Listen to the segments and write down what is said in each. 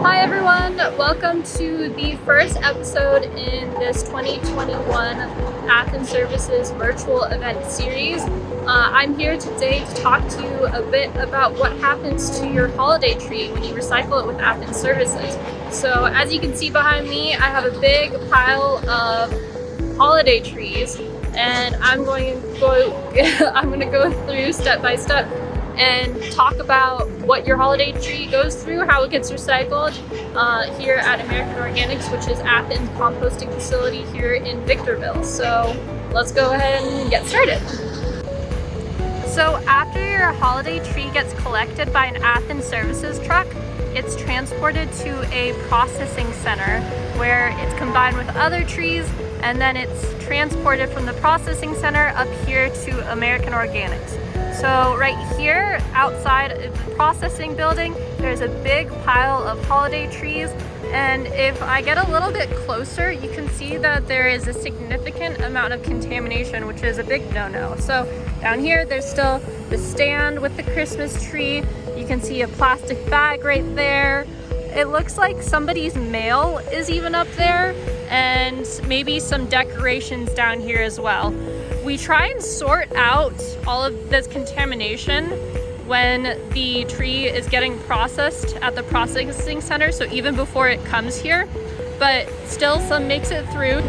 Hi everyone, welcome to the first episode in this 2021 Athens Services virtual event series. I'm here today to talk to you a bit about what happens to your holiday tree when you recycle it with Athens Services. So as you can see behind me, I have a big pile of holiday trees, and I'm going to go through step by step and talk about what your holiday tree goes through, how it gets recycled here at American Organics, which is Athens composting facility here in Victorville. So let's go ahead and get started. So after your holiday tree gets collected by an Athens Services truck, it's transported to a processing center where it's combined with other trees, and then it's transported from the processing center up here to American Organics. So right here outside of the processing building, there's a big pile of holiday trees. And if I get a little bit closer, you can see that there is a significant amount of contamination, which is a big no-no. So down here, there's still the stand with the Christmas tree. You can see a plastic bag right there. It looks like somebody's mail is even up there, and maybe some decorations down here as well. We try and sort out all of this contamination when the tree is getting processed at the processing center, so even before it comes here, but still some makes it through.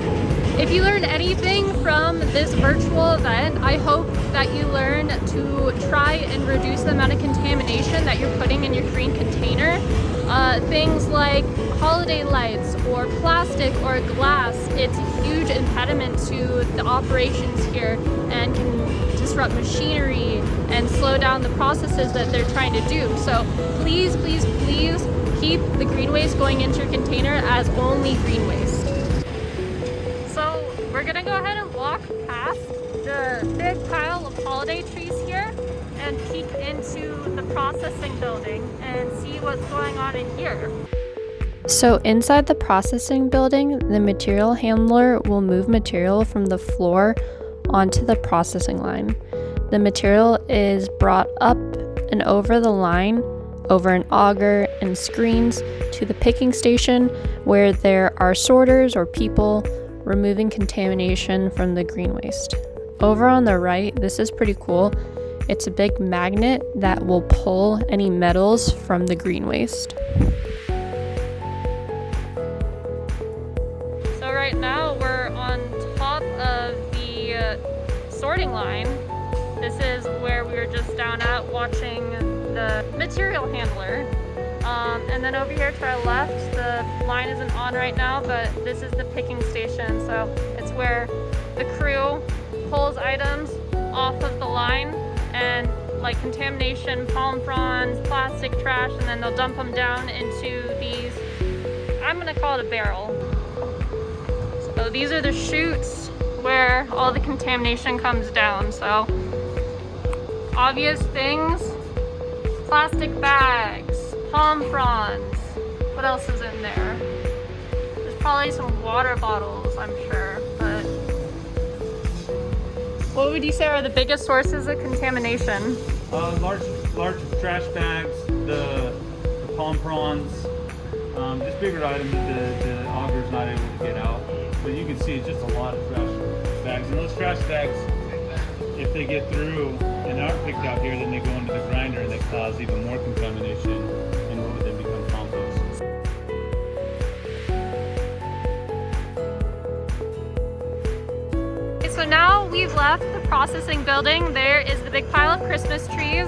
If you learned anything from this virtual event, I hope that you learn to try and reduce the amount of contamination that you're putting in your green container. Things like holiday lights or plastic or glass, it's a huge impediment to the operations here and can disrupt machinery and slow down the processes that they're trying to do. So please, please, please keep the green waste going into your container as only green waste. So we're gonna go ahead and walk past the big pile of holiday trees here and peek into the processing building and see what's going on in here. So inside the processing building, the material handler will move material from the floor onto the processing line. The material is brought up and over the line, over an auger and screens, to the picking station where there are sorters or people removing contamination from the green waste. Over on the right, this is pretty cool. It's a big magnet that will pull any metals from the green waste. So right now we're on top of the sorting line. This is where we were just down at watching the material handler. And then over here to our left, the line isn't on right now, but this is the picking station. So it's where the crew pulls items off of the line, and like contamination, palm fronds, plastic trash, and then they'll dump them down into these, I'm gonna call it a barrel. So these are the chutes where all the contamination comes down. So obvious things, plastic bags, palm fronds. What else is in there? There's probably some water bottles, I'm sure, but what would you say are the biggest sources of contamination? Large trash bags, the palm fronds, just bigger items that the auger's not able to get out. But you can see it's just a lot of trash bags. And those trash bags, if they get through and aren't picked out here, then they go into the grinder and they cause even more contamination and what would then become compost. So now we've left the processing building. There is the big pile of Christmas trees.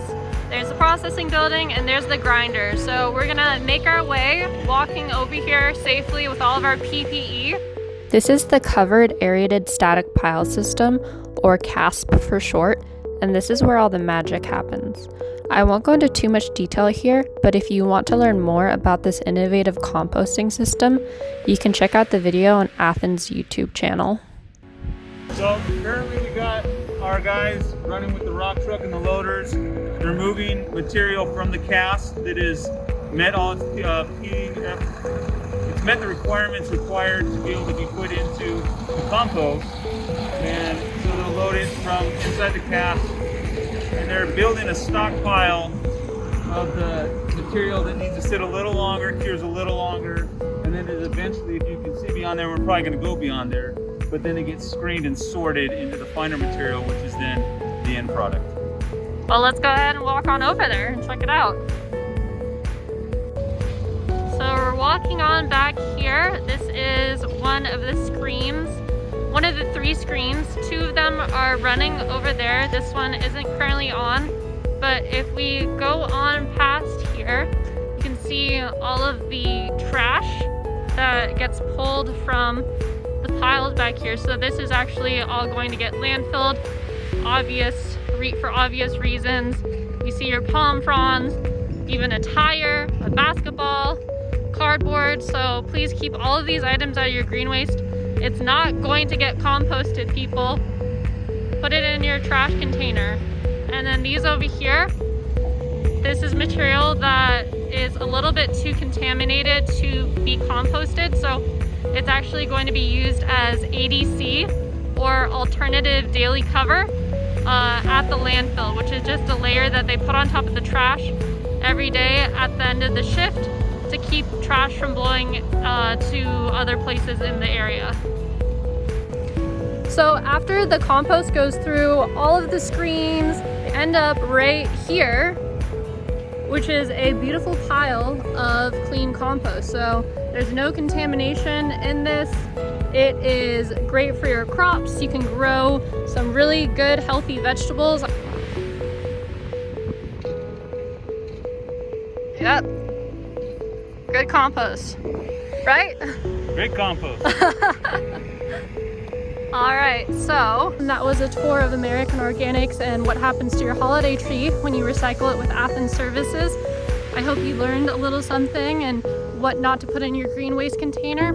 There's the processing building, and there's the grinder. So we're gonna make our way, walking over here safely with all of our PPE. This is the Covered Aerated Static Pile System, or CASP for short, and this is where all the magic happens. I won't go into too much detail here, but if you want to learn more about this innovative composting system, you can check out the video on Athens' YouTube channel. So currently we got our guys running with the rock truck and the loaders. They're moving material from the cast that is met all its it's met the requirements required to be able to be put into the compost. And so they'll load it from inside the cast, and they're building a stockpile of the material that needs to sit a little longer, cures a little longer, and then it eventually, if you can see beyond there, we're probably going to go beyond there, but then it gets screened and sorted into the finer material, which is then the end product. Well, let's go ahead and walk on over there and check it out. So we're walking on back here. This is one of the screens, one of the 3 screens. 2 of them are running over there. This one isn't currently on, but if we go on past here, you can see all of the trash that gets pulled from the piles back here. So this is actually all going to get landfilled, for obvious reasons. We see your palm fronds, even a tire, a basketball, cardboard. So please keep all of these items out of your green waste. It's not going to get composted, people. Put it in your trash container. And then these over here, this is material that is a little bit too contaminated to be composted. So it's actually going to be used as ADC, or alternative daily cover, at the landfill, which is just a layer that they put on top of the trash every day at the end of the shift to keep trash from blowing to other places in the area. So after the compost goes through all of the screens, they end up right here, which is a beautiful pile of clean compost. So there's no contamination in this. It is great for your crops. You can grow some really good, healthy vegetables. Yep. Good compost, right? Great compost. All right, so that was a tour of American Organics and what happens to your holiday tree when you recycle it with Athens Services. I hope you learned a little something and what not to put in your green waste container.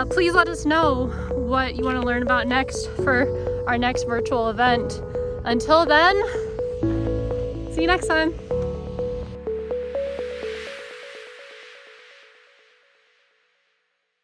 Please let us know what you want to learn about next for our next virtual event. Until then, see you next time.